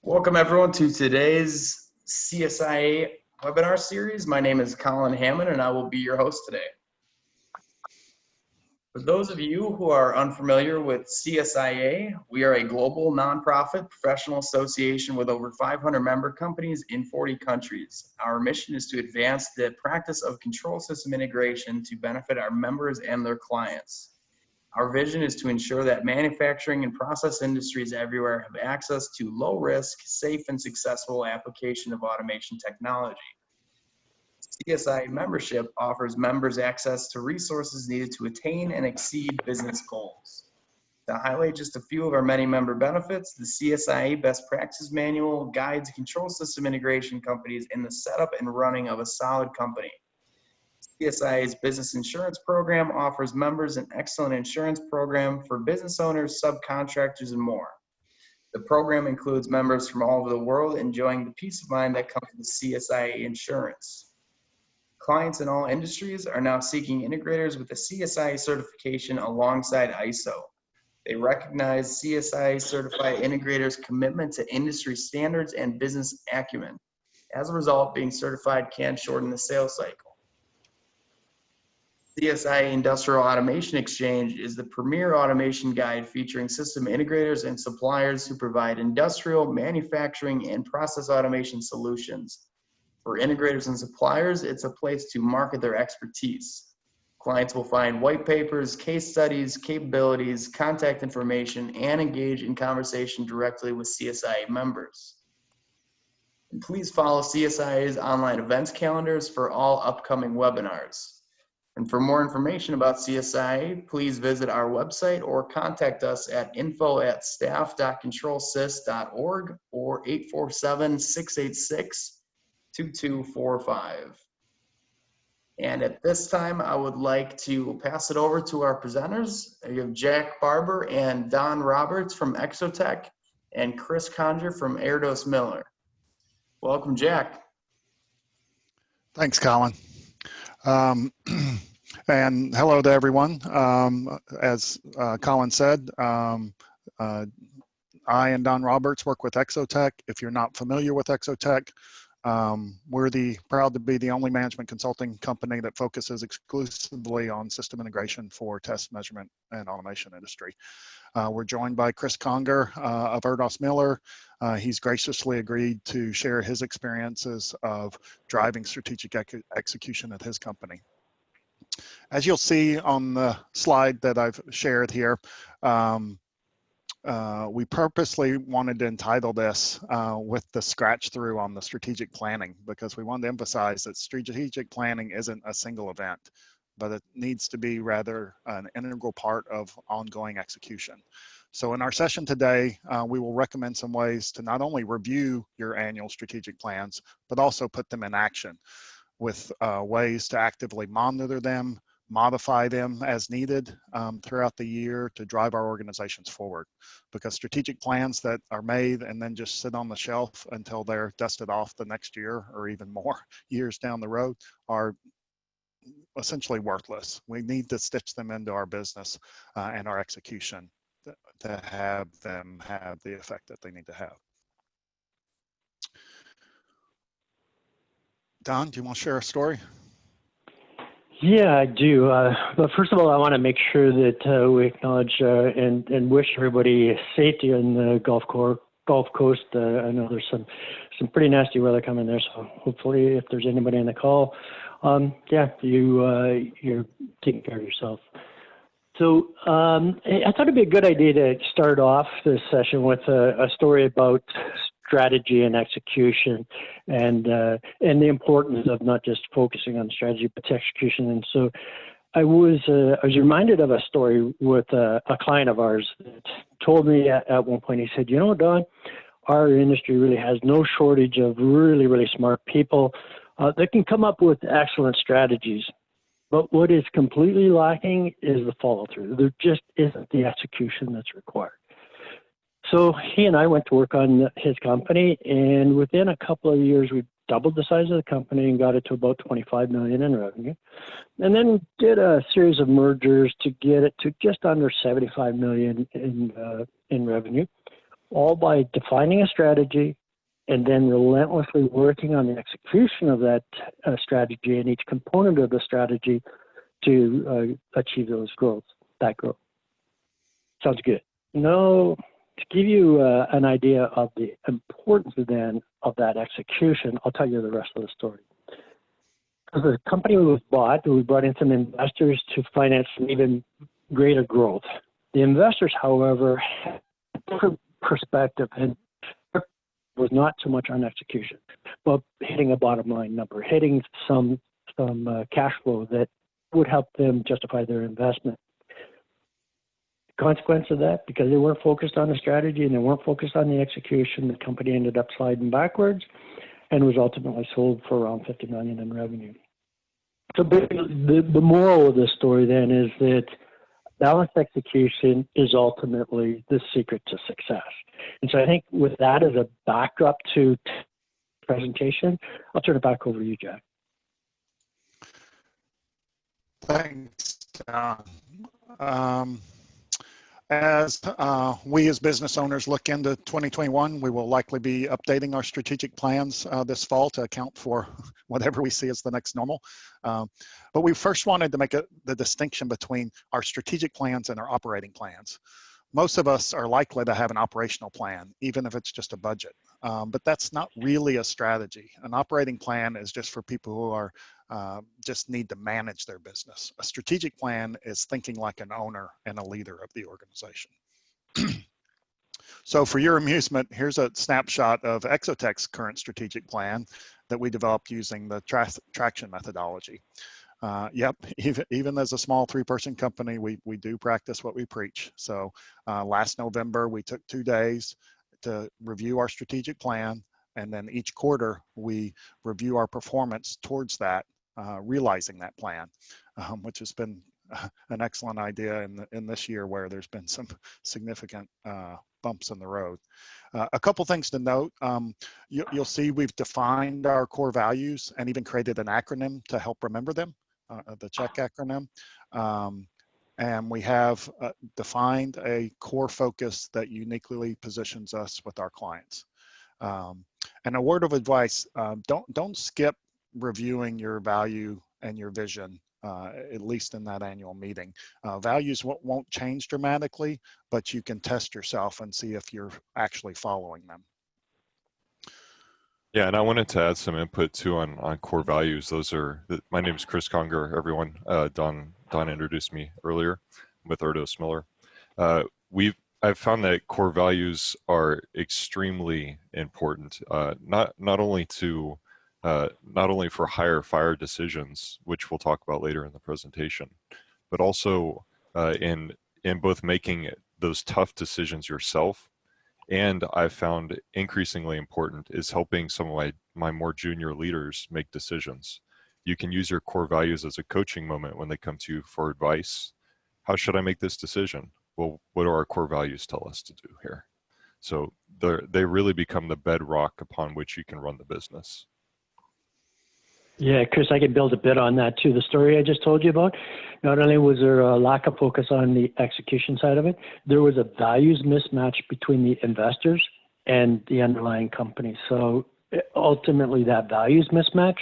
Welcome everyone to today's CSIA webinar series. My name is Colin Hammond and I will be your host today. For those of you who are unfamiliar with CSIA, we are a global nonprofit professional association with over 500 member companies in 40 countries. Our mission is to advance the practice of control system integration to benefit our members and their clients. Our vision is to ensure that manufacturing and process industries everywhere have access to low-risk, safe, and successful application of automation technology. CSIA membership offers members access to resources needed to attain and exceed business goals. To highlight just a few of our many member benefits, the CSIA Best Practices Manual guides control system integration companies in the setup and running of a solid company. CSIA's business insurance program offers members an excellent insurance program for business owners, subcontractors, and more. The program includes members from all over the world enjoying the peace of mind that comes with CSIA insurance. Clients in all industries are now seeking integrators with the CSIA certification alongside ISO. They recognize CSIA certified integrators' commitment to industry standards and business acumen. As a result, being certified can shorten the sales cycle. CSIA Industrial Automation Exchange is the premier automation guide featuring system integrators and suppliers who provide industrial, manufacturing, and process automation solutions. For integrators and suppliers, it's a place to market their expertise. Clients will find white papers, case studies, capabilities, contact information, and engage in conversation directly with CSIA members. And please follow CSIA's online events calendars for all upcoming webinars. And for more information about CSIA, please visit our website or contact us at info@staff.controlsys.org or 847-686-2245. And at this time, I would like to pass it over to our presenters. We have Jack Barber and Don Roberts from Exotek and Chris Conger from Erdos Miller. Welcome, Jack. Thanks, Colin. And hello to everyone. As Colin said, I and Don Roberts work with Exotek. If you're not familiar with Exotek, we're proud to be the only management consulting company that focuses exclusively on system integration for test, measurement, and automation industry. We're joined by Chris Conger of Erdos Miller. He's graciously agreed to share his experiences of driving strategic execution at his company. As you'll see on the slide that I've shared here, we purposely wanted to entitle this with the scratch through on the strategic planning, because we wanted to emphasize that strategic planning isn't a single event, but it needs to be rather an integral part of ongoing execution. So in our session today, we will recommend some ways to not only review your annual strategic plans, but also put them in action with ways to actively monitor them, modify them as needed throughout the year to drive our organizations forward. Because strategic plans that are made and then just sit on the shelf until they're dusted off the next year or even more years down the road are essentially worthless. We need to stitch them into our business and our execution to have them have the effect that they need to have. Don, do you want to share a story? Yeah, I do. But first of all, I want to make sure that we acknowledge and wish everybody safety on the Gulf Coast. I know there's some pretty nasty weather coming there, so hopefully if there's anybody on the call, yeah, you're taking care of yourself. So I thought it'd be a good idea to start off this session with a story about strategy and execution, and the importance of not just focusing on strategy but execution. And so I was reminded of a story with a client of ours that told me at one point. He said, "You know, Don, our industry really has no shortage of really smart people that can come up with excellent strategies. But what is completely lacking is the follow-through. There just isn't the execution that's required." So he and I went to work on his company, and within a couple of years, we doubled the size of the company and got it to about 25 million in revenue. And then did a series of mergers to get it to just under 75 million in revenue. all by defining a strategy and then relentlessly working on the execution of that strategy and each component of the strategy to achieve that growth. Sounds good. No, to give you an idea of the importance then of that execution, I'll tell you the rest of the story. The company was bought, we brought in some investors to finance some even greater growth. The investors, however, had a different perspective and was not so much on execution, but hitting a bottom line number, hitting some cash flow that would help them justify their investment. The consequence of that, because they weren't focused on the strategy and they weren't focused on the execution, the company ended up sliding backwards and was ultimately sold for around $50 million in revenue. So the moral of this story then is that balanced execution is ultimately the secret to success. And so I think with that as a backdrop to presentation, I'll turn it back over to you, Jack. Thanks, Don. As we as business owners look into 2021, we will likely be updating our strategic plans this fall to account for whatever we see as the next normal. But we first wanted to make the distinction between our strategic plans and our operating plans. Most of us are likely to have an operational plan, even if it's just a budget. But that's not really a strategy. An operating plan is just for people who are just need to manage their business. A strategic plan is thinking like an owner and a leader of the organization. So for your amusement, here's a snapshot of Exotek's current strategic plan that we developed using the traction methodology. Yep, even as a small 3-person company, we do practice what we preach. So last November, we took 2 days to review our strategic plan, and then each quarter we review our performance towards that, realizing that plan, which has been an excellent idea in this year where there's been some significant bumps in the road. A couple things to note, you'll see we've defined our core values and even created an acronym to help remember them, the CHECK acronym. And we have defined a core focus that uniquely positions us with our clients. And a word of advice, don't skip reviewing your value and your vision, at least in that annual meeting. Values won't change dramatically, but you can test yourself and see if you're actually following them. Yeah, and I wanted to add some input too on core values. My name is Chris Conger, everyone. Don introduced me earlier with Erdos Miller. I've found that core values are extremely important, not only for hire fire decisions, which we'll talk about later in the presentation, but also in both making those tough decisions yourself. And I've found increasingly important is helping some of my more junior leaders make decisions. You can use your core values as a coaching moment when they come to you for advice. How should I make this decision? Well, what do our core values tell us to do here? So they really become the bedrock upon which you can run the business. Yeah, Chris, I can build a bit on that too. The story I just told you about, not only was there a lack of focus on the execution side of it, there was a values mismatch between the investors and the underlying company. So ultimately that values mismatch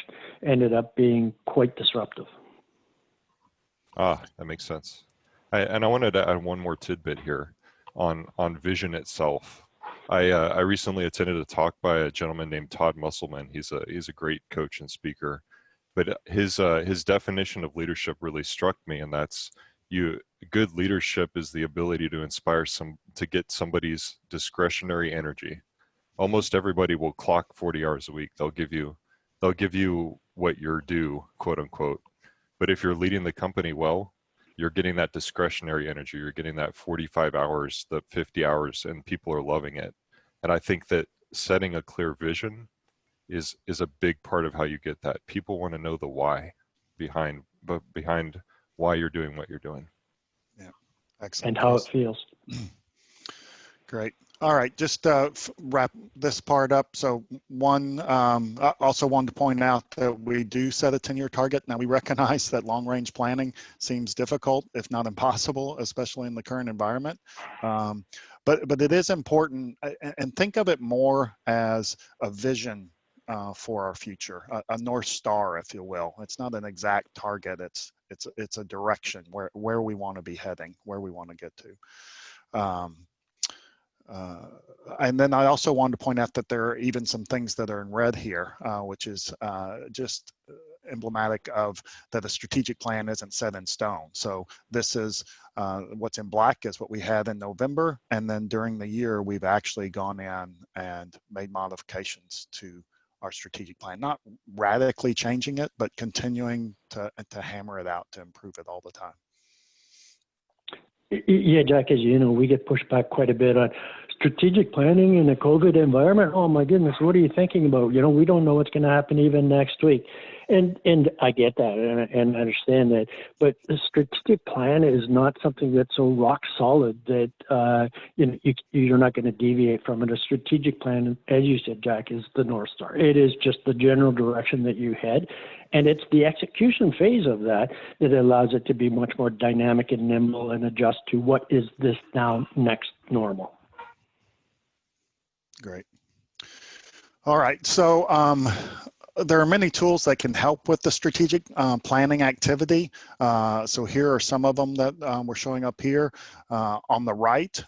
ended up being quite disruptive. That makes sense. And I wanted to add one more tidbit here on vision itself. I recently attended a talk by a gentleman named Todd Musselman. He's a great coach and speaker, but his definition of leadership really struck me, and that's good leadership is the ability to inspire to get somebody's discretionary energy. Almost everybody will clock 40 hours a week. They'll give you what you're due, quote unquote. But if you're leading the company well, you're getting that discretionary energy. You're getting that 45 hours, the 50 hours, and people are loving it. And I think that setting a clear vision is a big part of how you get that. People want to know the why behind why you're doing what you're doing. Yeah, excellent. And how it feels. Great. All right, just wrap this part up. So I also wanted to point out that we do set a 10-year target. Now we recognize that long-range planning seems difficult, if not impossible, especially in the current environment. but it is important, and think of it more as a vision for our future, a North Star, if you will. It's not an exact target. It's a direction where we want to be heading, where we want to get to. And then I also wanted to point out that there are even some things that are in red here, which is just emblematic of that a strategic plan isn't set in stone. So this is what's in black is what we had in November, and then during the year we've actually gone in and made modifications to our strategic plan, not radically changing it, but continuing to hammer it out to improve it all the time. Yeah, Jack, as you know, we get pushed back quite a bit on strategic planning in a COVID environment. Oh my goodness, what are you thinking about? You know, we don't know what's going to happen even next week. And I get that and understand that, but the strategic plan is not something that's so rock solid that you're not going to deviate from it. A strategic plan, as you said, Jack, is the North Star. It is just the general direction that you head, and it's the execution phase of that that allows it to be much more dynamic and nimble and adjust to what is this now next normal. Great. All right, so there are many tools that can help with the strategic planning activity. So here are some of them that we're showing up here. On the right,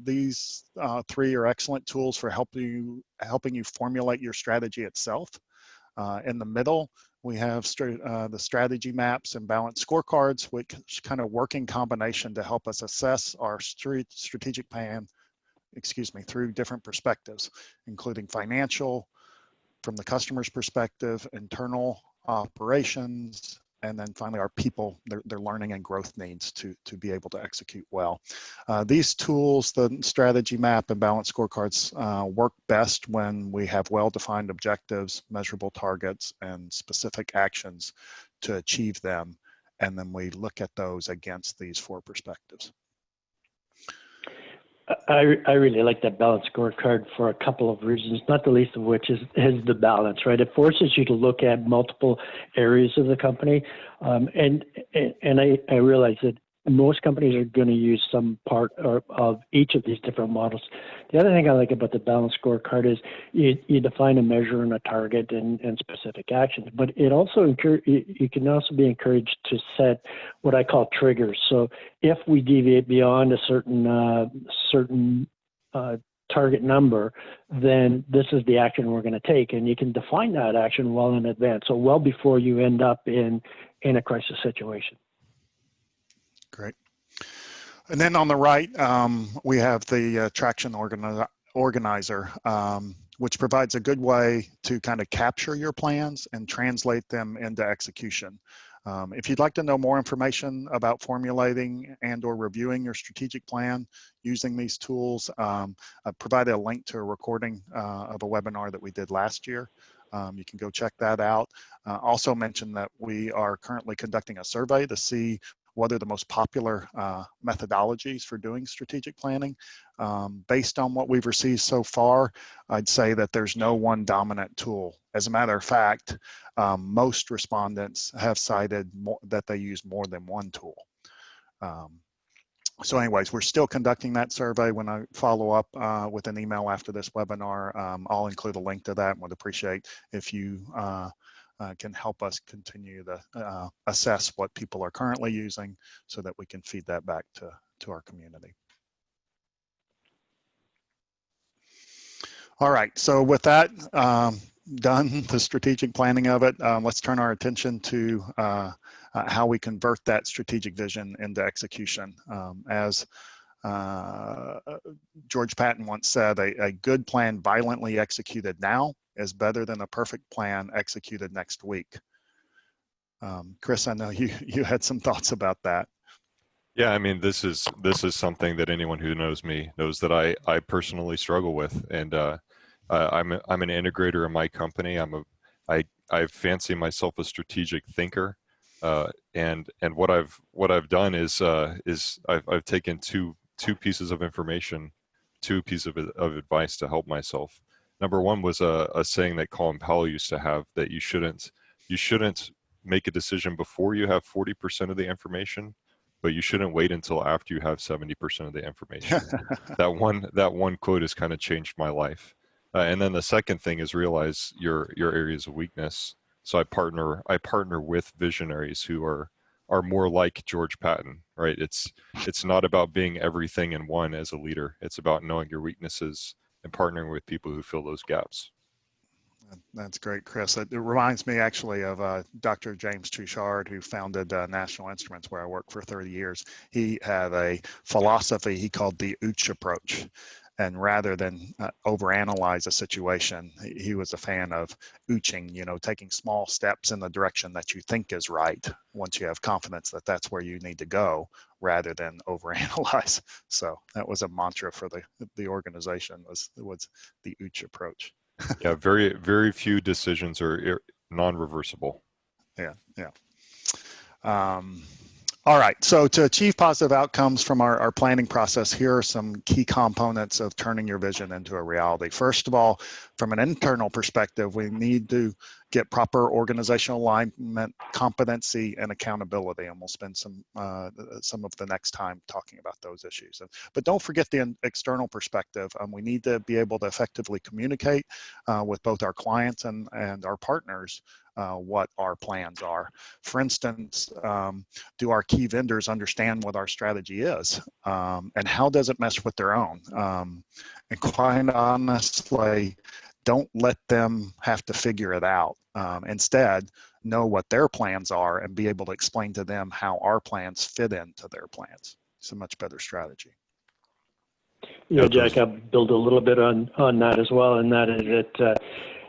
these three are excellent tools for helping you formulate your strategy itself. In the middle, we have the strategy maps and balanced scorecards, which kind of work in combination to help us assess our strategic plan, through different perspectives, including financial, from the customer's perspective, internal operations, and then finally our people, their learning and growth needs to be able to execute well. These tools, the strategy map and balanced scorecards, work best when we have well-defined objectives, measurable targets, and specific actions to achieve them. And then we look at those against these four perspectives. I really like that balanced scorecard for a couple of reasons, not the least of which is the balance, right? It forces you to look at multiple areas of the company. And I realize that most companies are going to use some part of each of these different models. The other thing I like about the balanced scorecard is you define a measure and a target and specific actions, but it also you can also be encouraged to set what I call triggers. So if we deviate beyond a certain target number, then this is the action we're going to take, and you can define that action well in advance, so well before you end up in a crisis situation. Great. And then on the right, we have the traction organizer, which provides a good way to kind of capture your plans and translate them into execution. If you'd like to know more information about formulating and or reviewing your strategic plan using these tools, I've provided a link to a recording of a webinar that we did last year. You can go check that out. Also mention that we are currently conducting a survey to see what are the most popular methodologies for doing strategic planning. Based on what we've received so far, I'd say that there's no one dominant tool. As a matter of fact, most respondents have cited that they use more than one tool. So anyways, we're still conducting that survey. When I follow up with an email after this webinar, I'll include a link to that and would appreciate if you can help us continue to assess what people are currently using so that we can feed that back to our community. All right, so with that done, the strategic planning of it, let's turn our attention to how we convert that strategic vision into execution. As George Patton once said, a good plan violently executed now is better than a perfect plan executed next week. Chris, I know you had some thoughts about that. Yeah, I mean, this is something that anyone who knows me knows that I personally struggle with, and I'm an integrator in my company. I fancy myself a strategic thinker, and what I've done is I've taken two pieces of information, two pieces of advice to help myself. Number one was a saying that Colin Powell used to have, that you shouldn't make a decision before you have 40% of the information, but you shouldn't wait until after you have 70% of the information. That one quote has kind of changed my life. And then the second thing is realize your areas of weakness. So I partner with visionaries who are more like George Patton, right? It's not about being everything in one as a leader. It's about knowing your weaknesses and partnering with people who fill those gaps. That's great, Chris. It reminds me actually of Dr. James Touchard, who founded National Instruments, where I worked for 30 years. He had a philosophy he called the OOCH approach. And rather than overanalyze a situation, he was a fan of ooching, taking small steps in the direction that you think is right once you have confidence that that's where you need to go, rather than overanalyze. So that was a mantra for the organization, was the OOCH approach. Yeah, very, very few decisions are non-reversible. Yeah. All right, so to achieve positive outcomes from our planning process, here are some key components of turning your vision into a reality. First of all, from an internal perspective, we need to get proper organizational alignment, competency, and accountability, and we'll spend some of the next time talking about those issues. But don't forget the external perspective. We need to be able to effectively communicate with both our clients and our partners what our plans are. For instance, do our key vendors understand what our strategy is? And how does it mesh with their own? And quite honestly, don't let them have to figure it out. Instead, know what their plans are and be able to explain to them how our plans fit into their plans. It's a much better strategy. Yeah, Jack, I'll build a little bit on that as well, and that is that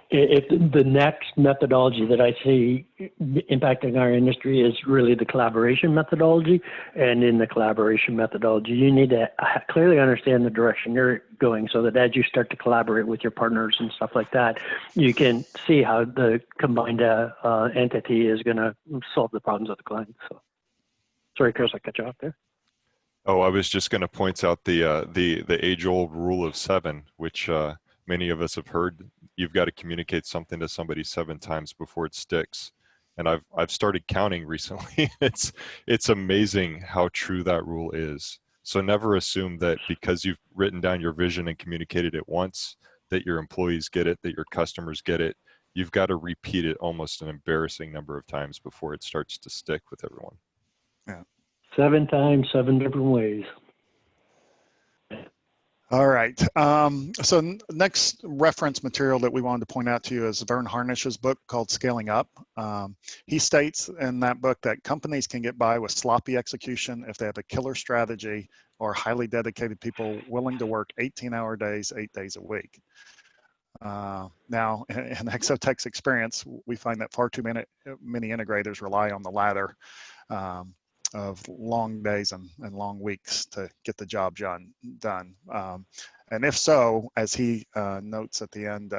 if the next methodology that I see impacting our industry is really the collaboration methodology. And in the collaboration methodology, you need to clearly understand the direction you're going, so that as you start to collaborate with your partners and stuff like that, you can see how the combined entity is going to solve the problems of the client. So, sorry, Chris, I cut you off there. Oh, I was just going to point out the age-old rule of 7, which many of us have heard. You've got to communicate something to somebody 7 times before it sticks. And I've started counting recently. It's amazing how true that rule is. So never assume that because you've written down your vision and communicated it once, that your employees get it, that your customers get it. You've got to repeat it almost an embarrassing number of times before it starts to stick with everyone. Yeah. 7 times, 7 different ways. All right. So next reference material that we wanted to point out to you is Vern Harnish's book called Scaling Up. He states in that book that companies can get by with sloppy execution if they have a killer strategy or highly dedicated people willing to work 18-hour days, 8 days a week. Now, in Exotek's experience, we find that far too many integrators rely on the latter of long days and long weeks to get the job done. And if so, as he notes at the end,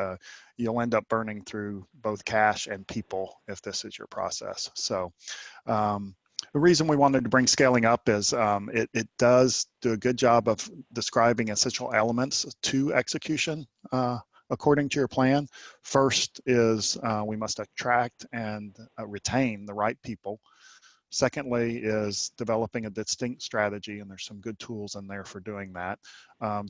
you'll end up burning through both cash and people if this is your process. So the reason we wanted to bring Scaling Up is it does do a good job of describing essential elements to execution according to your plan. First is we must attract and retain the right people. Secondly is developing a distinct strategy, and there's some good tools in there for doing that.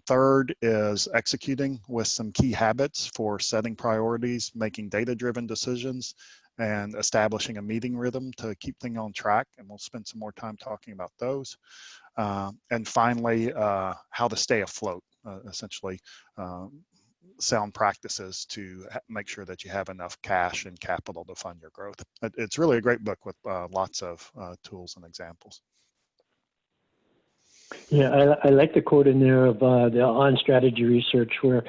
Third is executing with some key habits for setting priorities, making data-driven decisions, and establishing a meeting rhythm to keep things on track, and we'll spend some more time talking about those. And finally, how to stay afloat, essentially sound practices to make sure that you have enough cash and capital to fund your growth. It's really a great book with lots of tools and examples. Yeah, I like the quote in there of the on-strategy research where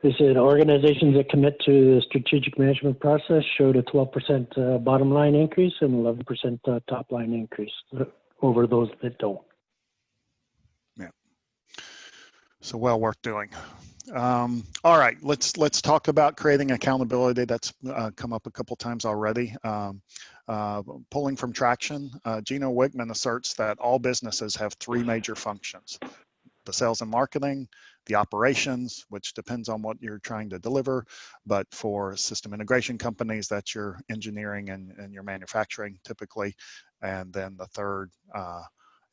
they said organizations that commit to the strategic management process showed a 12% bottom line increase and 11% top line increase over those that don't. Yeah. So well worth doing. All right, let's talk about creating accountability. That's come up a couple times already. Pulling from traction, Gino Wickman asserts that all businesses have 3 major functions: the sales and marketing, the operations, which depends on what you're trying to deliver, but for system integration companies, that's your engineering and your manufacturing typically, and then the third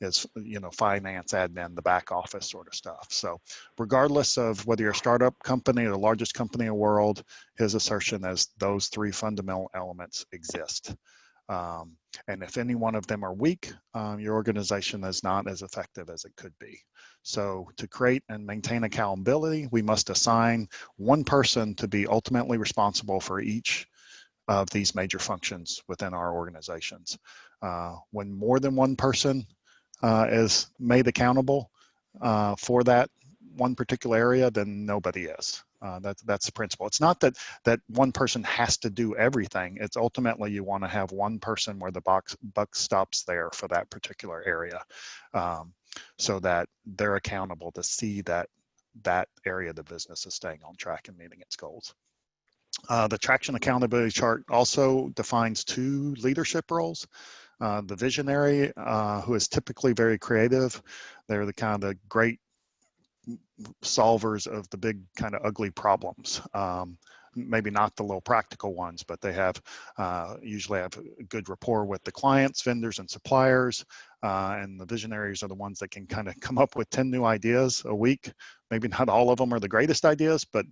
is, you know, finance, admin, the back office sort of stuff. So regardless of whether you're a startup company or the largest company in the world, his assertion is those three fundamental elements exist. And if any one of them are weak, your organization is not as effective as it could be. So to create and maintain accountability, we must assign one person to be ultimately responsible for each of these major functions within our organizations. When more than one person is made accountable for that one particular area, then nobody is. That's the principle. It's not that one person has to do everything. It's ultimately you want to have one person where the buck stops there for that particular area, so that they're accountable to see that area of the business is staying on track and meeting its goals. The traction accountability chart also defines two leadership roles. The visionary, who is typically very creative. They're the kind of great solvers of the big kind of ugly problems. Maybe not the little practical ones, but they have usually have a good rapport with the clients, vendors, and suppliers. And the visionaries are the ones that can kind of come up with 10 new ideas a week. Maybe not all of them are the greatest ideas, but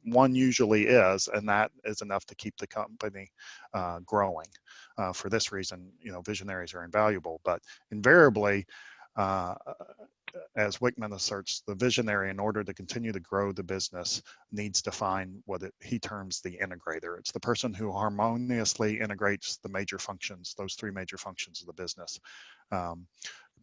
one usually is, and that is enough to keep the company growing. For this reason, you know, visionaries are invaluable, but invariably, as Wickman asserts, the visionary, in order to continue to grow the business, needs to find what he terms the integrator. It's the person who harmoniously integrates the major functions, those three major functions of the business.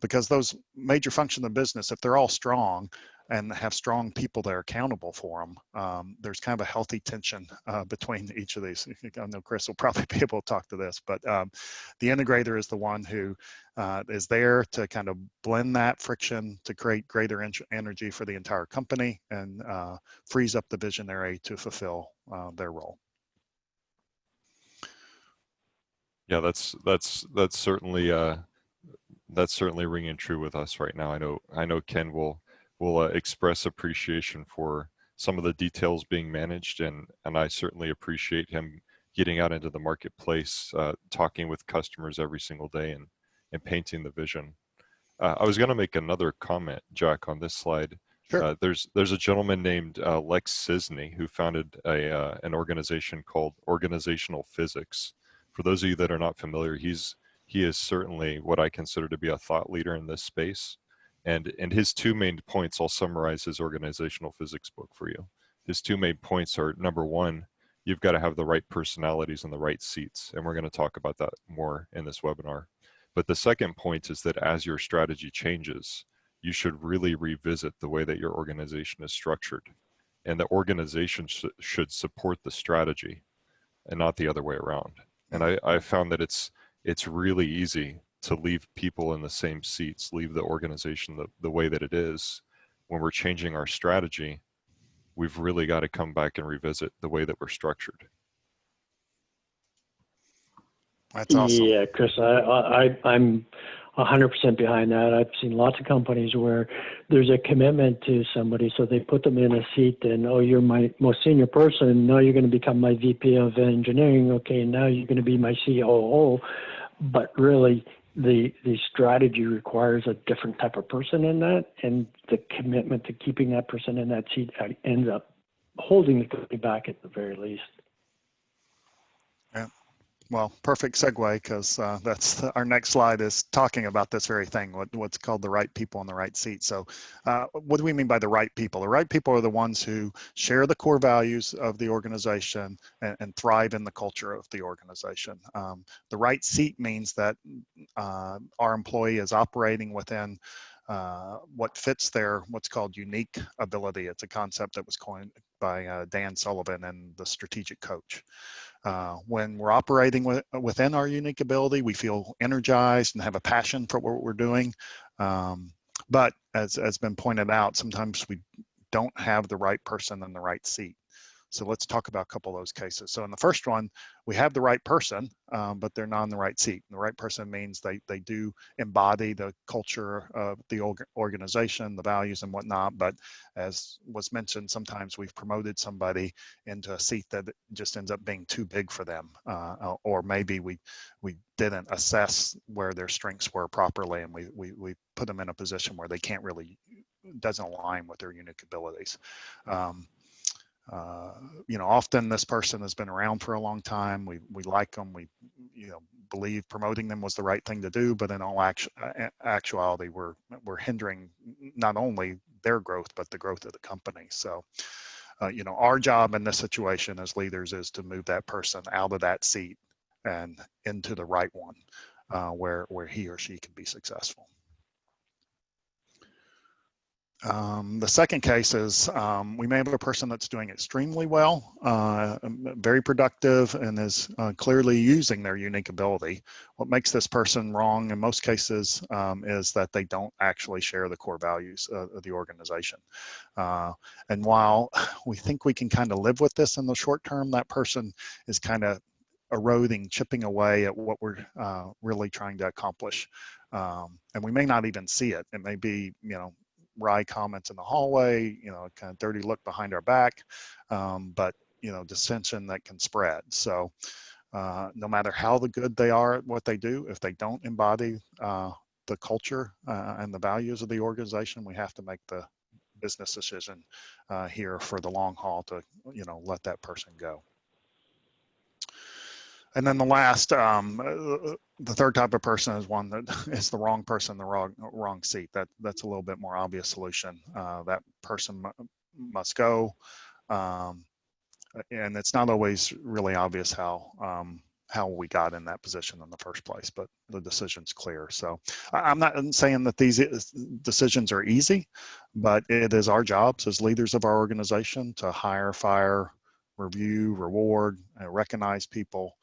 Because those major functions of the business, if they're all strong and have strong people that are accountable for them, there's kind of a healthy tension between each of these. I know Chris will probably be able to talk to this, but the integrator is the one who is there to kind of blend that friction to create greater energy for the entire company, and frees up the visionary to fulfill their role. Yeah, that's certainly ringing true with us right now. I know Ken will express appreciation for some of the details being managed, and I certainly appreciate him getting out into the marketplace, talking with customers every single day, and painting the vision. I was going to make another comment, Jack, on this slide. Sure. There's a gentleman named Lex Cisney who founded an organization called Organizational Physics. For those of you that are not familiar, he is certainly what I consider to be a thought leader in this space. And his two main points, I'll summarize his organizational physics book for you. His two main points are, number one, you've got to have the right personalities in the right seats. And we're going to talk about that more in this webinar. But the second point is that as your strategy changes, you should really revisit the way that your organization is structured. And the organization should support the strategy and not the other way around. And I found that it's really easy to leave people in the same seats, leave the organization the way that it is. When we're changing our strategy, we've really got to come back and revisit the way that we're structured. That's awesome. Yeah, Chris, I'm 100% behind that. I've seen lots of companies where there's a commitment to somebody, so they put them in a seat and, oh, you're my most senior person. Now you're going to become my VP of engineering. Okay, now you're going to be my COO. But really, the strategy requires a different type of person in that, and the commitment to keeping that person in that seat ends up holding the company back at the very least. Yeah. Well, perfect segue, because that's our next slide is talking about this very thing, what's called the right people in the right seat. So what do we mean by the right people? The right people are the ones who share the core values of the organization and thrive in the culture of the organization. The right seat means that our employee is operating within what fits their what's called unique ability. It's a concept that was coined by Dan Sullivan and the Strategic Coach. When we're operating within our unique ability, we feel energized and have a passion for what we're doing. But as been pointed out, sometimes we don't have the right person in the right seat. So let's talk about a couple of those cases. So in the first one, we have the right person, but they're not in the right seat. And the right person means they do embody the culture of the organization, the values and whatnot. But as was mentioned, sometimes we've promoted somebody into a seat that just ends up being too big for them. Or maybe we didn't assess where their strengths were properly, and we put them in a position where they can't really, doesn't align with their unique abilities. Often this person has been around for a long time. We like them. We, believe promoting them was the right thing to do. But in all actuality, we're hindering not only their growth but the growth of the company. So, our job in this situation as leaders is to move that person out of that seat and into the right one, where he or she can be successful. The second case is we may have a person that's doing extremely well, very productive, and is clearly using their unique ability. What makes this person wrong in most cases is that they don't actually share the core values of the organization. And while we think we can kind of live with this in the short term, that person is kind of eroding, chipping away at what we're really trying to accomplish. And we may not even see it. It may be, wry comments in the hallway, kind of dirty look behind our back, but dissension that can spread. So no matter how good they are at what they do, if they don't embody the culture and the values of the organization, we have to make the business decision here for the long haul to let that person go. And then the last, the third type of person is one that is the wrong person, the wrong seat. That's a little bit more obvious solution. That person must go, and it's not always really obvious how we got in that position in the first place, but the decision's clear. So I'm not saying that these decisions are easy, but it is our jobs as leaders of our organization to hire, fire, review, reward, and recognize people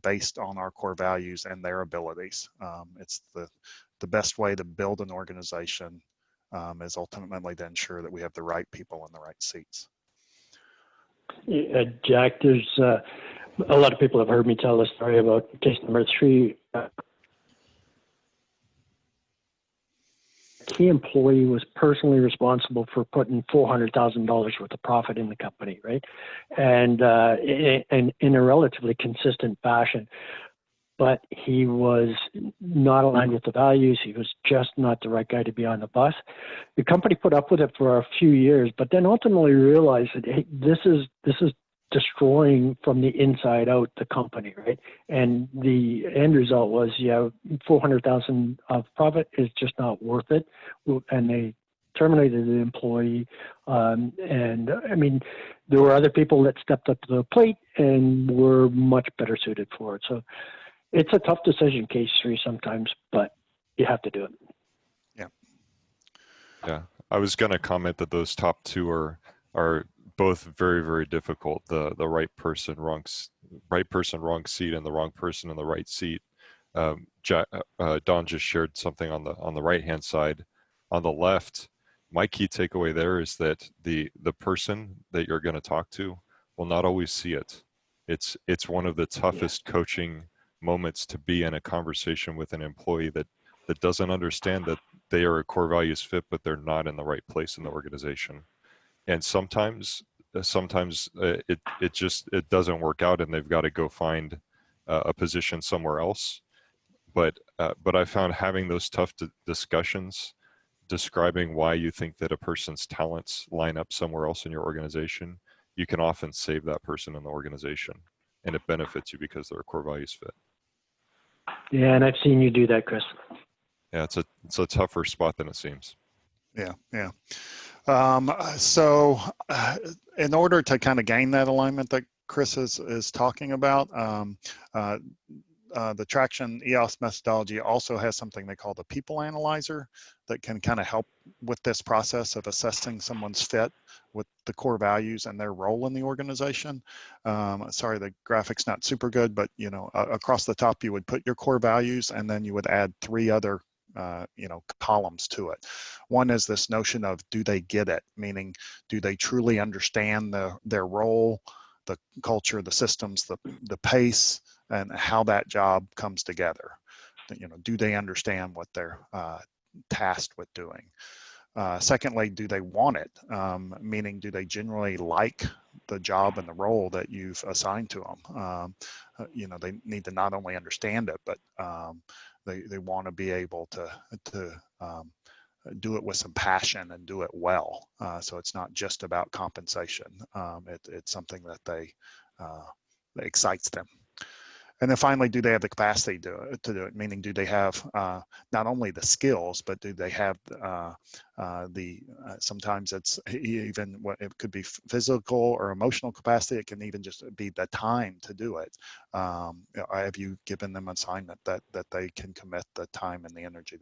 based on our core values and their abilities. It's the best way to build an organization is ultimately to ensure that we have the right people in the right seats. Yeah, Jack, there's a lot of people have heard me tell the story about case number 3. Key employee was personally responsible for putting $400,000 worth of profit in the company, right? And in a relatively consistent fashion. But he was not aligned with the values. He was just not the right guy to be on the bus. The company put up with it for a few years, but then ultimately realized that, hey, this is destroying from the inside out the company, right? And the end result was, $400,000 of profit is just not worth it, and they terminated the employee. And I mean, there were other people that stepped up to the plate and were much better suited for it. So it's a tough decision, case 3 sometimes, but you have to do it. Yeah, I was going to comment that those top 2 are both very, very difficult. The right person, wrong seat, and the wrong person in the right seat. Don just shared something on the right hand side. On the left, my key takeaway there is that the person that you're going to talk to will not always see it. It's one of the toughest coaching moments to be in a conversation with an employee that doesn't understand that they are a core values fit, but they're not in the right place in the organization. And sometimes it doesn't work out, and they've got to go find a position somewhere else. But I found having those tough discussions, describing why you think that a person's talents line up somewhere else in your organization, you can often save that person in the organization, and it benefits you because they're a core values fit. Yeah, and I've seen you do that, Chris. Yeah, it's a tougher spot than it seems. Yeah. So in order to kind of gain that alignment that Chris is talking about, the Traction EOS methodology also has something they call the people analyzer that can kind of help with this process of assessing someone's fit with the core values and their role in the organization. Sorry, the graphic's not super good, but across the top you would put your core values, and then you would add 3 other columns to it. One is this notion of, do they get it? Meaning, do they truly understand their role, the culture, the systems, the pace, and how that job comes together? Do they understand what they're tasked with doing? Secondly, do they want it? Meaning, do they generally like the job and the role that you've assigned to them? They need to not only understand it, but they want to be able to do it with some passion and do it well. So it's not just about compensation. It's something that excites them. And then finally, do they have the capacity to do it? Meaning, do they have not only the skills, but do they have sometimes it's even what it could be physical or emotional capacity. It can even just be the time to do it. Have you given them an assignment that they can commit the time and the energy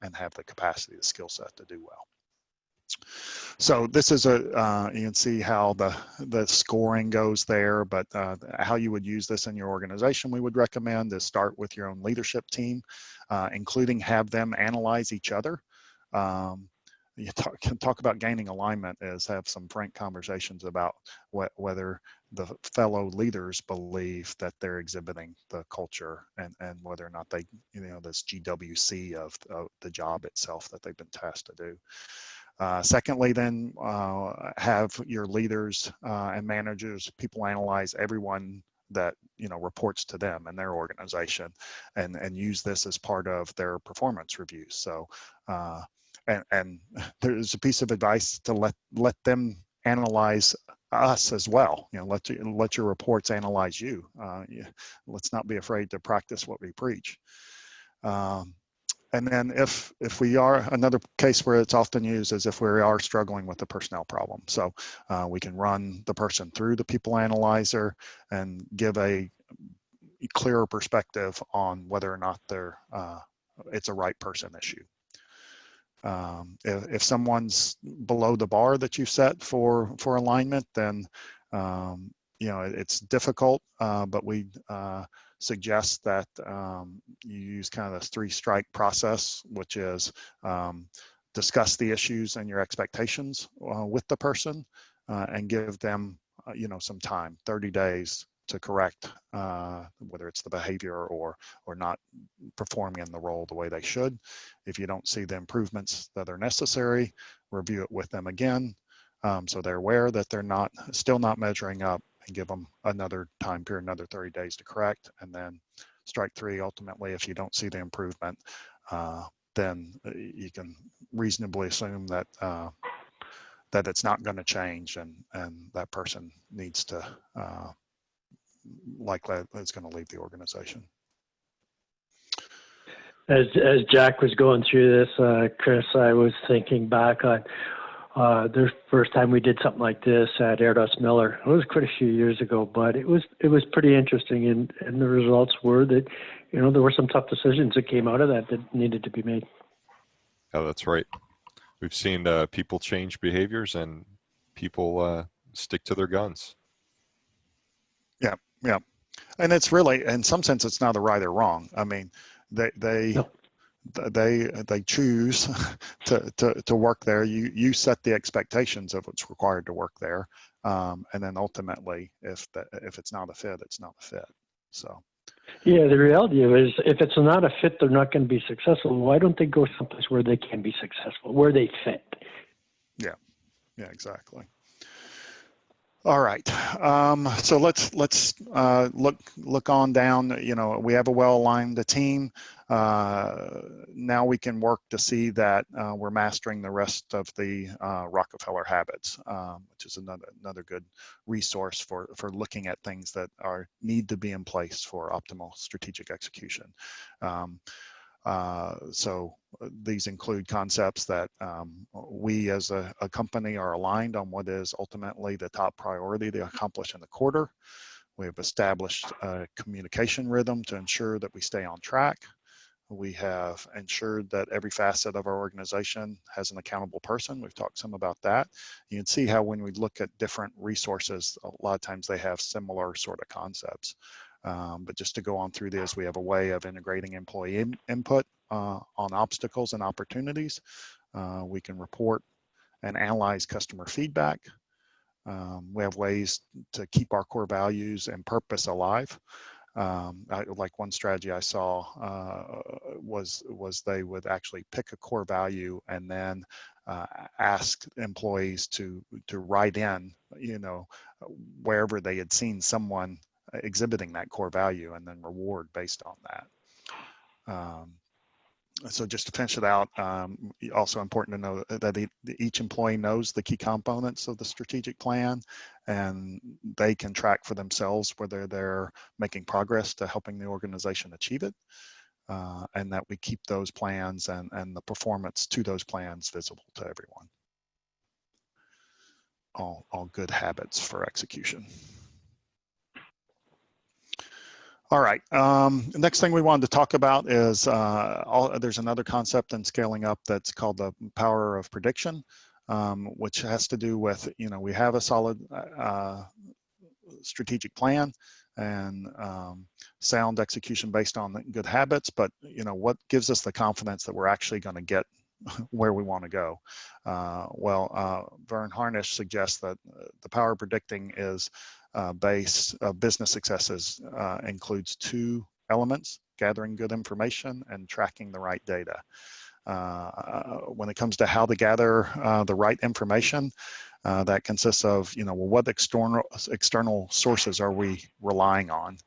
and have the capacity, the skill set to do well? So this is you can see how the scoring goes there, but how you would use this in your organization, we would recommend is start with your own leadership team, including have them analyze each other. You can talk about gaining alignment is have some frank conversations about whether the fellow leaders believe that they're exhibiting the culture and whether or not they, this GWC of the job itself that they've been tasked to do. Secondly, then have your leaders and managers, people analyze everyone that reports to them and their organization, and use this as part of their performance reviews. So, and there's a piece of advice to let them analyze us as well. Let your reports analyze you. Let's not be afraid to practice what we preach. And then if we are, another case where it's often used is if we are struggling with a personnel problem. So we can run the person through the people analyzer and give a clearer perspective on whether or not it's a right person issue. If someone's below the bar that you set for alignment, then it's difficult, but we suggest that you use kind of this 3-strike process, which is discuss the issues and your expectations with the person and give them some time, 30 days to correct whether it's the behavior or not performing in the role the way they should. If you don't see the improvements that are necessary, review it with them again so they're aware that they're still not measuring up, and give them another time period, another 30 days to correct. And then strike 3, ultimately, if you don't see the improvement, then you can reasonably assume that that it's not going to change, and that person needs to likely is going to leave the organization. As Jack was going through this, Chris, I was thinking back on the first time we did something like this at Erdos Miller. It was quite a few years ago, but it was pretty interesting, and the results were that there were some tough decisions that came out of that needed to be made. Yeah, that's right. We've seen people change behaviors and people stick to their guns. Yeah, and it's really, in some sense, it's not a right or wrong. I mean, they choose to work there. You set the expectations of what's required to work there, and then ultimately, if it's not a fit, it's not a fit. So. Yeah, the reality of it is, if it's not a fit, they're not going to be successful. Why don't they go someplace where they can be successful, where they fit? Yeah, exactly. All right, so let's look on down. We have a well-aligned team. Now we can work to see that we're mastering the rest of the Rockefeller habits, which is another good resource for looking at things that need to be in place for optimal strategic execution. So these include concepts that we as a company are aligned on what is ultimately the top priority to accomplish in the quarter. We have established a communication rhythm to ensure that we stay on track. We have ensured that every facet of our organization has an accountable person. We've talked some about that. You can see how when we look at different resources, a lot of times they have similar sort of concepts. But just to go on through this, we have a way of integrating employee input on obstacles and opportunities. We can report and analyze customer feedback. We have ways to keep our core values and purpose alive. Like one strategy I saw was they would actually pick a core value and then ask employees to write in, wherever they had seen someone exhibiting that core value, and then reward based on that. So just to finish it out, also important to know that each employee knows the key components of the strategic plan, and they can track for themselves whether they're making progress to helping the organization achieve it, and that we keep those plans and the performance to those plans visible to everyone. All good habits for execution. All right, the next thing we wanted to talk about is there's another concept in scaling up that's called the power of prediction, which has to do with, we have a solid strategic plan and sound execution based on good habits, but what gives us the confidence that we're actually going to get where we want to go? Vern Harnish suggests that the power of predicting is base of business successes includes two elements: gathering good information and tracking the right data. When it comes to how to gather the right information, that consists of, what external sources are we relying on,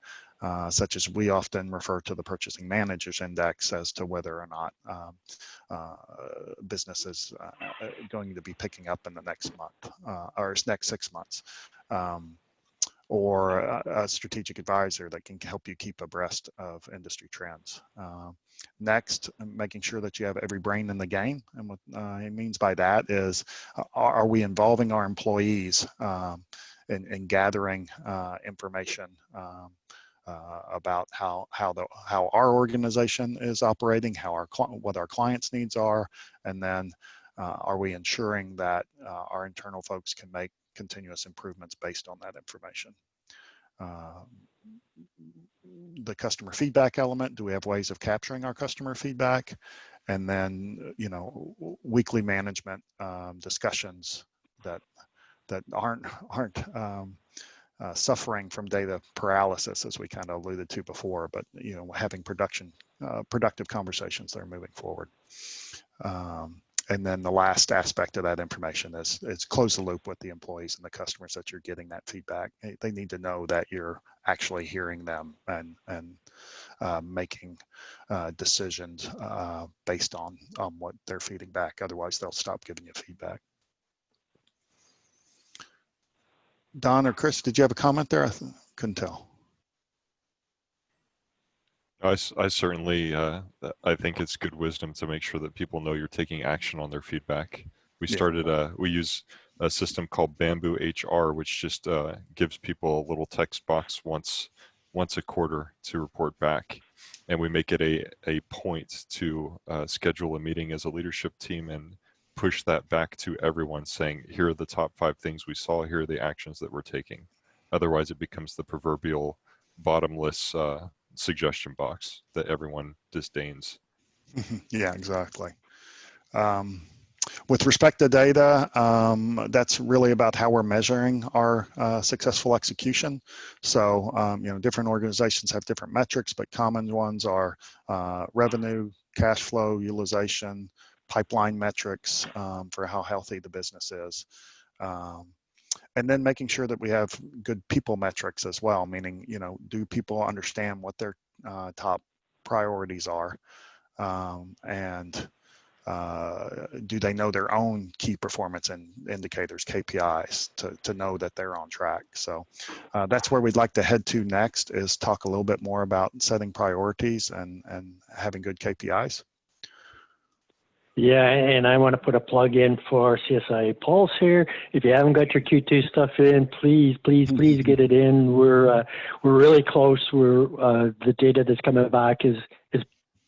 such as we often refer to the Purchasing Managers Index as to whether or not business is going to be picking up in the next month or next 6 months. Or a strategic advisor that can help you keep abreast of industry trends. Next, making sure that you have every brain in the game. And what it means by that is, are we involving our employees in gathering information about how our organization is operating, what our clients' needs are, and then are we ensuring that our internal folks can make continuous improvements based on that information. The customer feedback element, do we have ways of capturing our customer feedback? And then, weekly management discussions that aren't suffering from data paralysis, as we kind of alluded to before, but having productive conversations that are moving forward. And then the last aspect of that information is close the loop with the employees and the customers that you're getting that feedback. They need to know that you're actually hearing them and making decisions based on what they're feeding back. Otherwise, they'll stop giving you feedback. Don or Chris, did you have a comment there? I couldn't tell. I certainly, I think it's good wisdom to make sure that people know you're taking action on their feedback. We started, we use a system called Bamboo HR, which just gives people a little text box once a quarter to report back. And we make it a point to schedule a meeting as a leadership team and push that back to everyone, saying, here are the top 5 things we saw, here are the actions that we're taking. Otherwise, it becomes the proverbial bottomless suggestion box that everyone disdains. Yeah, exactly. With respect to data, that's really about how we're measuring our successful execution. So, different organizations have different metrics, but common ones are revenue, cash flow, utilization, pipeline metrics for how healthy the business is. And then making sure that we have good people metrics as well, meaning, do people understand what their top priorities are? And do they know their own key performance indicators, KPIs, to know that they're on track? So that's where we'd like to head to next, is talk a little bit more about setting priorities and having good KPIs. Yeah, and I want to put a plug in for CSIA Pulse here. If you haven't got your Q2 stuff in, please get it in. We're really close. The data that's coming back is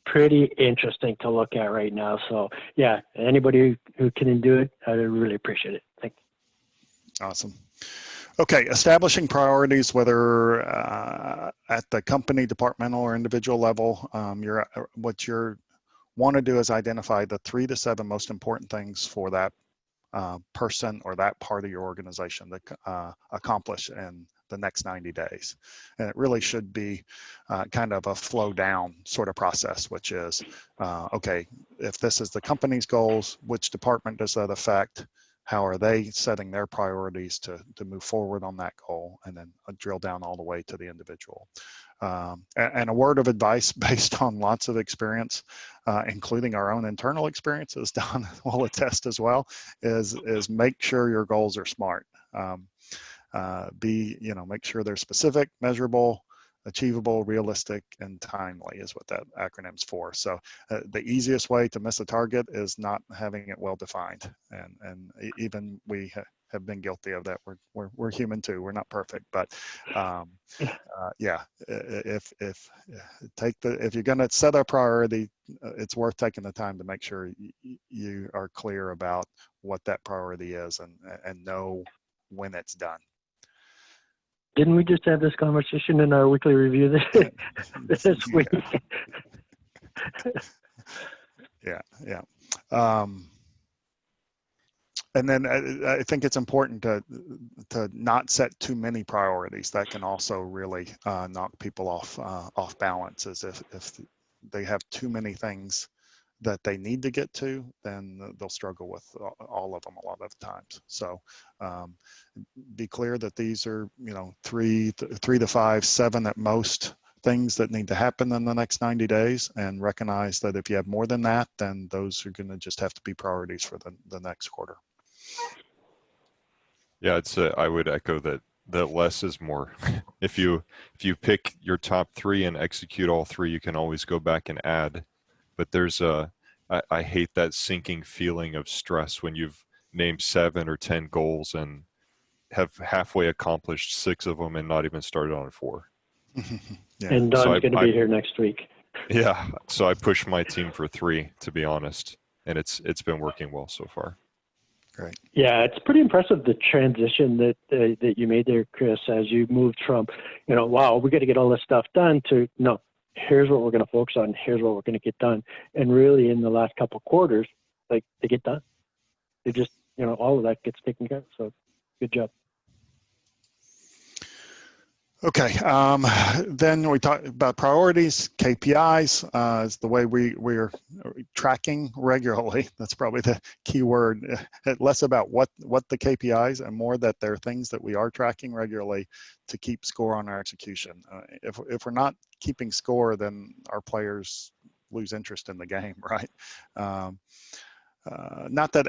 pretty interesting to look at right now. So yeah, anybody who can do it, I really appreciate it. Thank you. Awesome. Okay, establishing priorities, whether at the company, departmental, or individual level, want to do is identify the 3 to 7 most important things for that person or that part of your organization to accomplish in the next 90 days. And it really should be kind of a flow down sort of process, which is, okay, if this is the company's goals, which department does that affect? How are they setting their priorities to move forward on that goal? And then drill down all the way to the individual. And a word of advice based on lots of experience, including our own internal experiences, Don will attest as well, is make sure your goals are SMART. Make sure they're specific, measurable, achievable, realistic, and timely is what that acronym's for. So the easiest way to miss a target is not having it well defined. And even we have been guilty of that. We're human too. We're not perfect, but yeah, if you're going to set a priority, it's worth taking the time to make sure you are clear about what that priority is and know when it's done. Didn't we just have this conversation in our weekly review this week? Yeah. And then I think it's important to not set too many priorities. That can also really knock people off balance. As if they have too many things that they need to get to, then they'll struggle with all of them a lot of times. So be clear that these are 3 to 5, 7 at most things that need to happen in the next 90 days, and recognize that if you have more than that, then those are going to just have to be priorities for the next quarter. Yeah, I would echo that less is more. If you pick your top 3 and execute all 3, you can always go back and add. But I hate that sinking feeling of stress when you've named 7 or 10 goals and have halfway accomplished 6 of them and not even started on 4. Yeah. And Don's going to be here next week. Yeah, so I pushed my team for 3, to be honest, and it's been working well so far. Great. Yeah, it's pretty impressive, the transition that you made there, Chris, as you moved from, wow, we got to get all this stuff done, to no, here's what we're going to focus on, here's what we're going to get done. And really, in the last couple of quarters, like, they get done. They just, all of that gets taken care of. So good job. Okay, then we talk about priorities. KPIs is the way we're tracking regularly. That's probably the key word. Less about what the KPIs and more that there are things that we are tracking regularly to keep score on our execution. If we're not keeping score, then our players lose interest in the game, right? Not that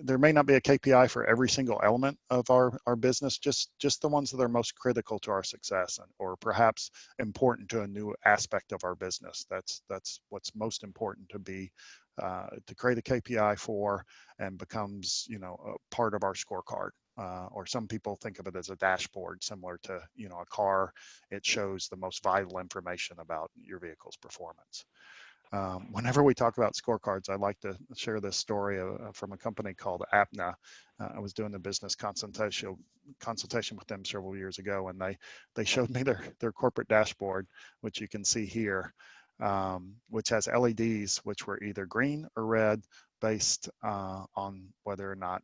there may not be a KPI for every single element of our business, just the ones that are most critical to our success, or perhaps important to a new aspect of our business. That's what's most important to create a KPI for, and becomes a part of our scorecard. Or some people think of it as a dashboard, similar to a car. It shows the most vital information about your vehicle's performance. Whenever we talk about scorecards, I like to share this story from a company called APNA. I was doing a business consultation with them several years ago, and they showed me their corporate dashboard, which you can see here, which has LEDs, which were either green or red, based on whether or not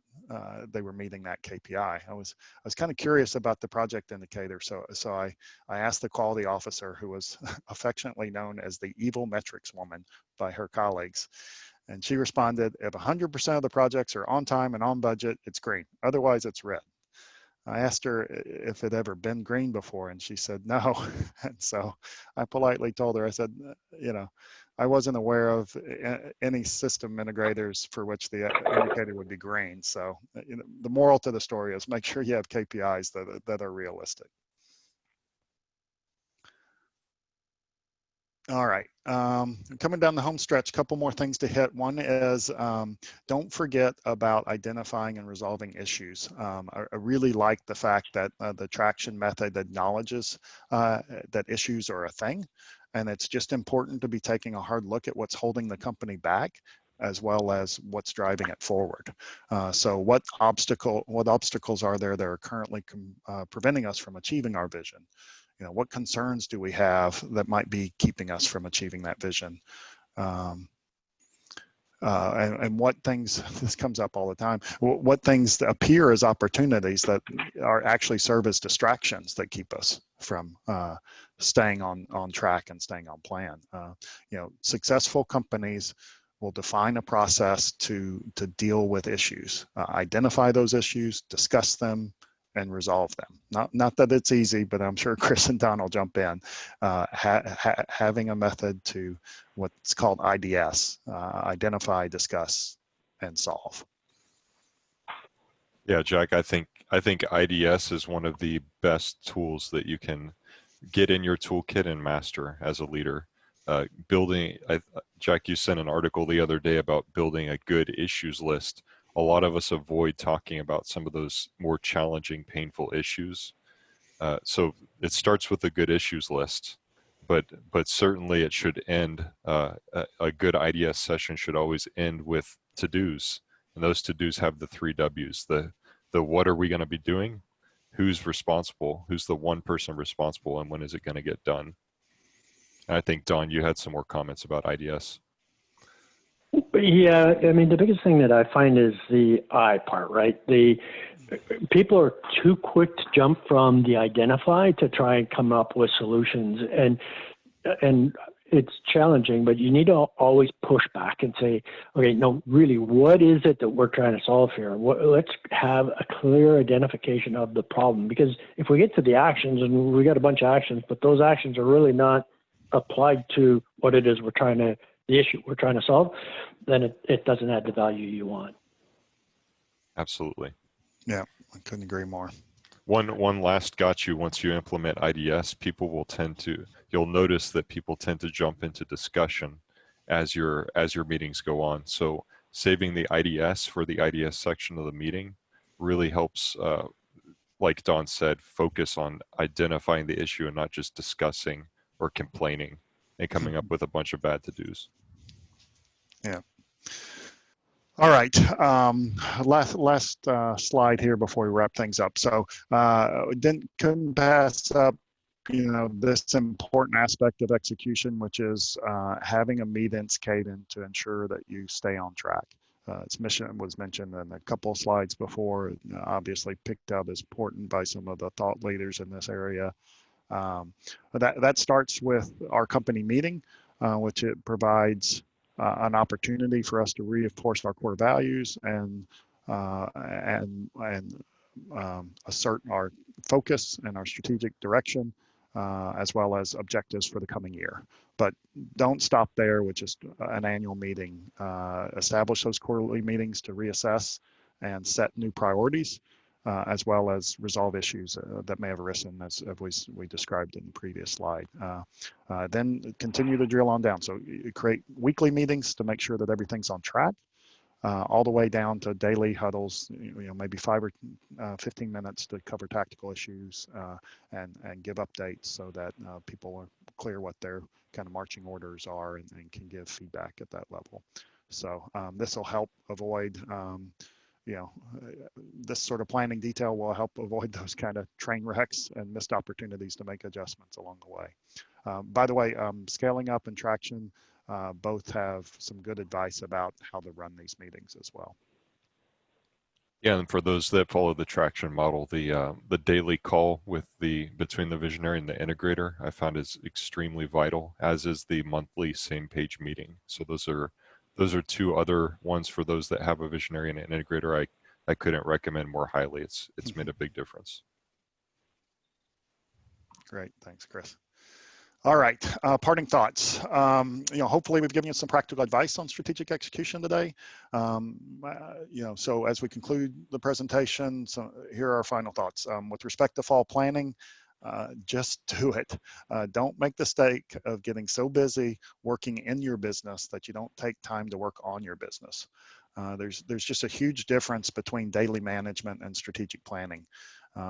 they were meeting that KPI. I was kind of curious about the project indicator, so I asked the quality officer, who was affectionately known as the evil metrics woman by her colleagues, and she responded, if 100% of the projects are on time and on budget, it's green. Otherwise, it's red. I asked her if it had ever been green before, and she said no. And so I politely told her, I said, I wasn't aware of any system integrators for which the indicator would be green. So the moral to the story is make sure you have KPIs that are realistic. All right, coming down the home stretch, couple more things to hit. One is don't forget about identifying and resolving issues. I really like the fact that the traction method acknowledges that issues are a thing, and it's just important to be taking a hard look at what's holding the company back, as well as what's driving it forward. So what obstacles are there that are currently preventing us from achieving our vision? what concerns do we have that might be keeping us from achieving that vision? And what things, this comes up all the time, what things appear as opportunities that are actually serve as distractions that keep us from staying on track and staying on plan. Successful companies will define a process to deal with issues, identify those issues, discuss them, and resolve them. Not that it's easy, but I'm sure Chris and Don will jump in. Having a method to what's called IDS, identify, discuss, and solve. Yeah, Jack, I think IDS is one of the best tools that you can get in your toolkit and master as a leader. Jack, you sent an article the other day about building a good issues list. A lot of us avoid talking about some of those more challenging, painful issues. So it starts with a good issues list, but certainly it should end, a good IDS session should always end with to-dos. And those to-dos have the 3 W's, the what are we going to be doing, who's responsible, who's the one person responsible, and when is it going to get done. And I think, Don, you had some more comments about IDS. Yeah, I mean, the biggest thing that I find is the I part, right? People are too quick to jump from the identify to try and come up with solutions, and it's challenging, but you need to always push back and say, okay, no, really, what is it that we're trying to solve here? Let's have a clear identification of the problem, because if we get to the actions, and we got a bunch of actions, but those actions are really not applied to what it is the issue we're trying to solve, then it doesn't add the value you want. Absolutely. Yeah, I couldn't agree more. One last got you. Once you implement IDS, you'll notice that people tend to jump into discussion as your meetings go on. So saving the IDS for the IDS section of the meeting really helps, like Don said, focus on identifying the issue and not just discussing or complaining and coming up with a bunch of bad to-dos. Yeah. All right. Last slide here before we wrap things up. So couldn't pass up, this important aspect of execution, which is having a meetings cadence to ensure that you stay on track. Its mission was mentioned in a couple of slides before, obviously picked up as important by some of the thought leaders in this area. That starts with our company meeting, which it provides an opportunity for us to reinforce our core values and assert our focus and our strategic direction, as well as objectives for the coming year. But don't stop there with just an annual meeting. Establish those quarterly meetings to reassess and set new priorities, as well as resolve issues that may have arisen, as we described in the previous slide. Then continue to drill on down. So you create weekly meetings to make sure that everything's on track, all the way down to daily huddles, maybe 5 or 15 minutes to cover tactical issues and give updates so that people are clear what their kind of marching orders are and can give feedback at that level. So this will help avoid this sort of planning detail will help avoid those kind of train wrecks and missed opportunities to make adjustments along the way. By the way, Scaling Up and Traction both have some good advice about how to run these meetings as well. Yeah, and for those that follow the traction model, the daily call between the visionary and the integrator, I found is extremely vital, as is the monthly same page meeting. So those are 2 other ones for those that have a visionary and an integrator. I couldn't recommend more highly. It's made a big difference. Great, thanks, Chris. All right, parting thoughts. Hopefully we've given you some practical advice on strategic execution today. So as we conclude the presentation, here are our final thoughts. With respect to fall planning, just do it. Don't make the mistake of getting so busy working in your business that you don't take time to work on your business. There's just a huge difference between daily management and strategic planning.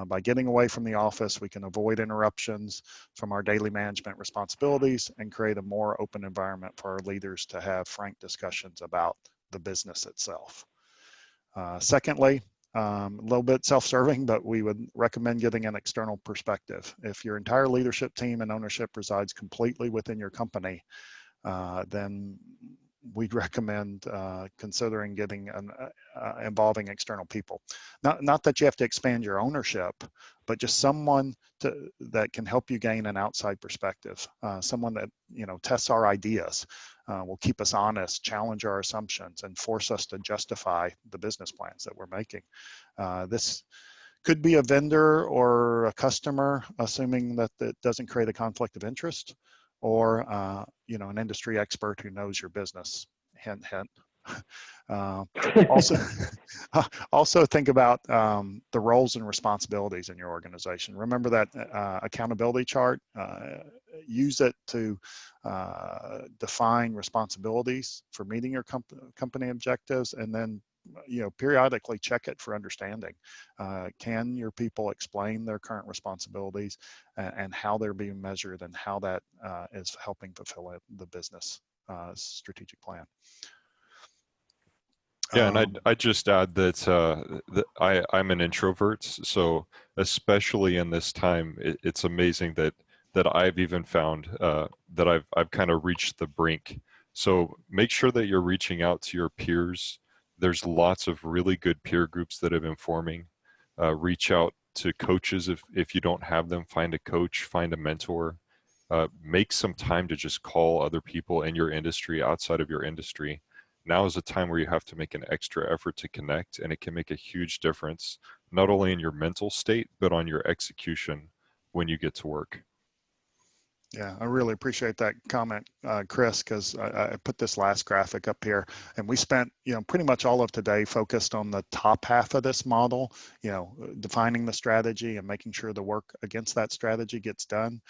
By getting away from the office, we can avoid interruptions from our daily management responsibilities and create a more open environment for our leaders to have frank discussions about the business itself. Secondly, A little bit self-serving, but we would recommend getting an external perspective. If your entire leadership team and ownership resides completely within your company, then we'd recommend considering getting involving external people. Not that you have to expand your ownership, but just someone that can help you gain an outside perspective. Someone that tests our ideas, will keep us honest, challenge our assumptions, and force us to justify the business plans that we're making. This could be a vendor or a customer, assuming that it doesn't create a conflict of interest, or an industry expert who knows your business. Hint, hint. Also, also think about the roles and responsibilities in your organization. Remember that accountability chart. Use it to define responsibilities for meeting your company objectives, and then periodically check it for understanding. Can your people explain their current responsibilities and how they're being measured, and how that is helping fulfill the business strategic plan? Yeah, and I'd just add that, I'm an introvert, so especially in this time, it's amazing that I've even found that I've kind of reached the brink. So make sure that you're reaching out to your peers. There's lots of really good peer groups that have been forming. Reach out to coaches if you don't have them. Find a coach, find a mentor. Make some time to just call other people in your industry, outside of your industry. Now is a time where you have to make an extra effort to connect, and it can make a huge difference, not only in your mental state, but on your execution when you get to work. Yeah, I really appreciate that comment, Chris, because I put this last graphic up here, and we spent, pretty much all of today focused on the top half of this model, defining the strategy and making sure the work against that strategy gets done.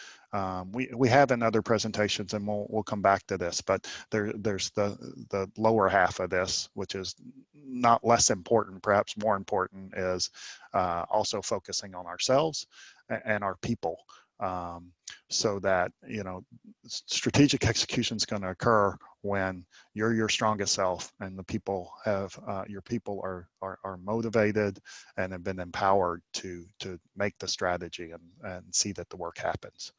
We have in other presentations, and we'll come back to this, but there's the lower half of this, which is not less important, perhaps more important, is also focusing on ourselves and our people. So that strategic execution is going to occur when you're your strongest self, and the people have your people are motivated and have been empowered to make the strategy and see that the work happens.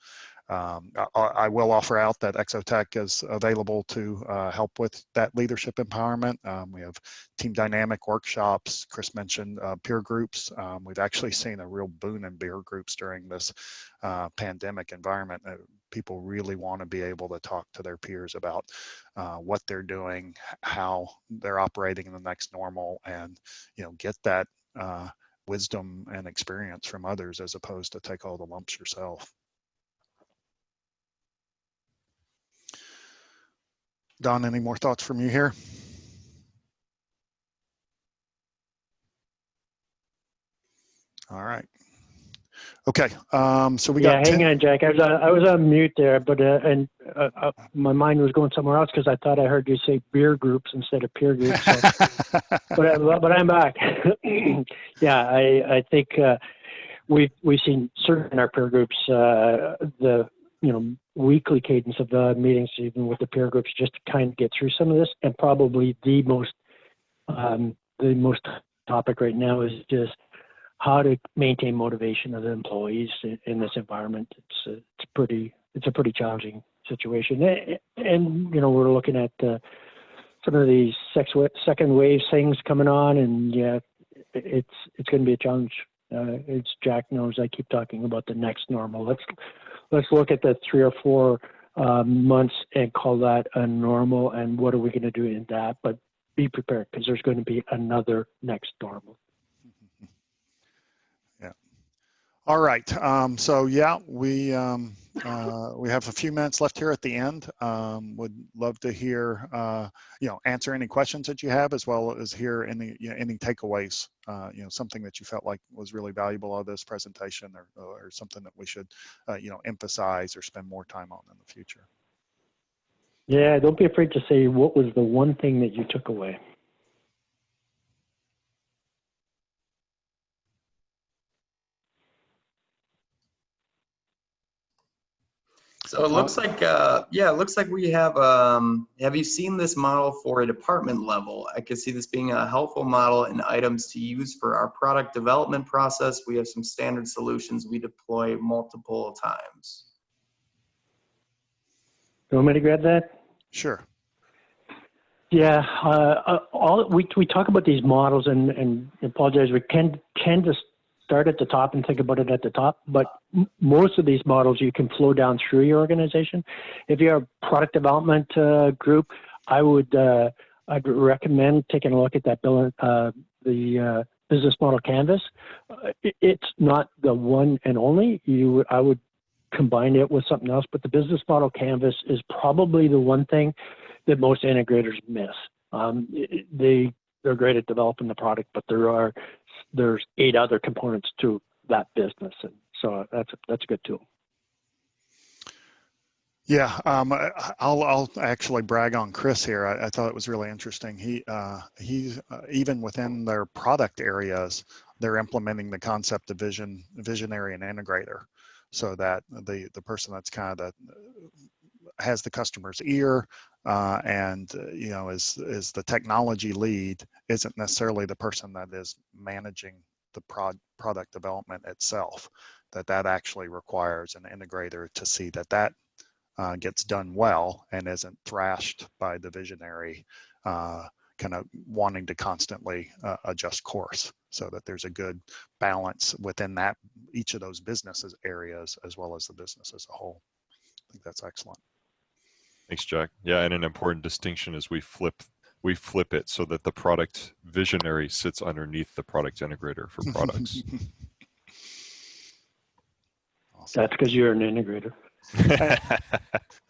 I will offer out that Exotek is available to help with that leadership empowerment. We have team dynamic workshops. Chris mentioned peer groups. We've actually seen a real boon in peer groups during this pandemic environment. People really want to be able to talk to their peers about what they're doing, how they're operating in the next normal, and get that wisdom and experience from others, as opposed to take all the lumps yourself. Don, any more thoughts from you here? All right. Okay. So we got. Hang on, Jack. I was on mute there, but my mind was going somewhere else because I thought I heard you say beer groups instead of peer groups. So. but I'm back. Yeah, I think we've seen certainly in our peer groups the weekly cadence of the meetings, even with the peer groups, just to kind of get through some of this. And probably the most topic right now is just how to maintain motivation of the employees in this environment. It's a pretty challenging situation, and we're looking at some of these second wave things coming on, and yeah, it's going to be a challenge. As Jack knows, I keep talking about the next normal. Let's look at the 3 or 4 months and call that a normal, and what are we going to do in that? But be prepared, because there's going to be another next normal. Yeah. All right. So yeah, we have a few minutes left here at the end. Would love to hear, answer any questions that you have, as well as hear any takeaways. Something that you felt like was really valuable out of this presentation, or something that we should, emphasize or spend more time on in the future. Yeah, don't be afraid to say what was the one thing that you took away. So it looks like, yeah, it looks like we have you seen this model for a department level? I could see this being a helpful model and items to use for our product development process. We have some standard solutions we deploy multiple times. You want me to grab that? Sure. Yeah, we talk about these models and apologize, we tend to start at the top and think about it at the top, but most of these models you can flow down through your organization. If you're a product development group, I'd recommend taking a look at that the business model canvas. It's not the one and only. I would combine it with something else, but the business model canvas is probably the one thing that most integrators miss. They're great at developing the product, but there's 8 other components to that business, and so that's a good tool. Yeah, I'll actually brag on Chris here. I thought it was really interesting. He's even within their product areas, they're implementing the concept of visionary and integrator, so that the person that's kind of has the customer's ear and is the technology lead isn't necessarily the person that is managing the product development itself. That actually requires an integrator to see that gets done well and isn't thrashed by the visionary kind of wanting to constantly adjust course, so that there's a good balance within each of those businesses areas as well as the business as a whole. I think that's excellent. Thanks, Jack. Yeah, and an important distinction is we flip it so that the product visionary sits underneath the product integrator for products. Awesome. That's because you're an integrator.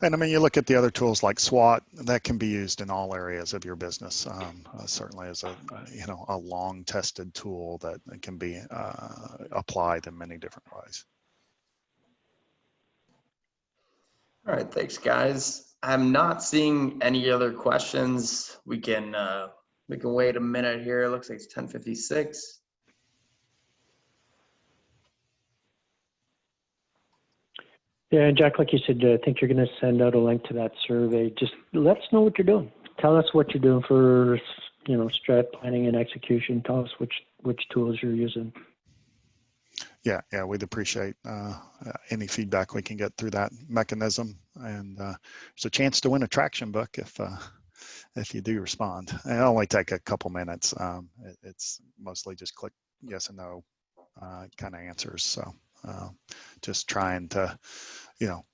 And I mean, you look at the other tools like SWOT, that can be used in all areas of your business. Certainly as a long tested tool that can be applied in many different ways. All right, thanks, guys. I'm not seeing any other questions. We can wait a minute here. It looks like it's 10:56. Yeah, Jack, like you said, I think you're going to send out a link to that survey. Just let us know what you're doing. Tell us what you're doing for, strat planning and execution. Tell us which tools you're using. Yeah, we'd appreciate any feedback we can get through that mechanism. And there's a chance to win a traction book if you do respond. And it'll only take a couple minutes. It's mostly just click yes and no kind of answers. So just trying to,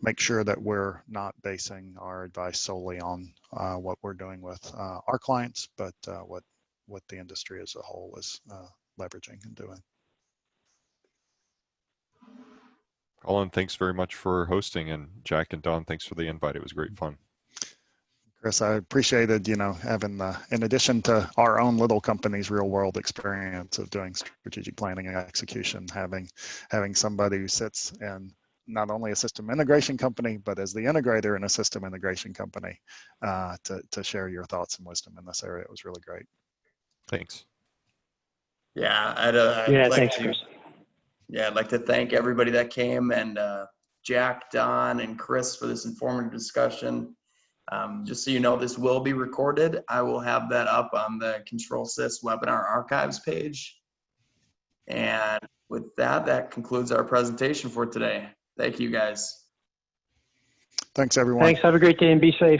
make sure that we're not basing our advice solely on what we're doing with our clients, but what the industry as a whole is leveraging and doing. Colin, thanks very much for hosting, and Jack and Don, thanks for the invite. It was great fun. Chris, I appreciated, having in addition to our own little company's real world experience of doing strategic planning and execution, having somebody who sits in not only a system integration company, but as the integrator in a system integration company to share your thoughts and wisdom in this area. It was really great. Thanks. Yeah, thanks, Chris. Yeah, I'd like to thank everybody that came, and Jack, Don, and Chris for this informative discussion. Just so you know, this will be recorded. I will have that up on the Control Sys webinar archives page. And with that concludes our presentation for today. Thank you, guys. Thanks, everyone. Thanks. Have a great day and be safe.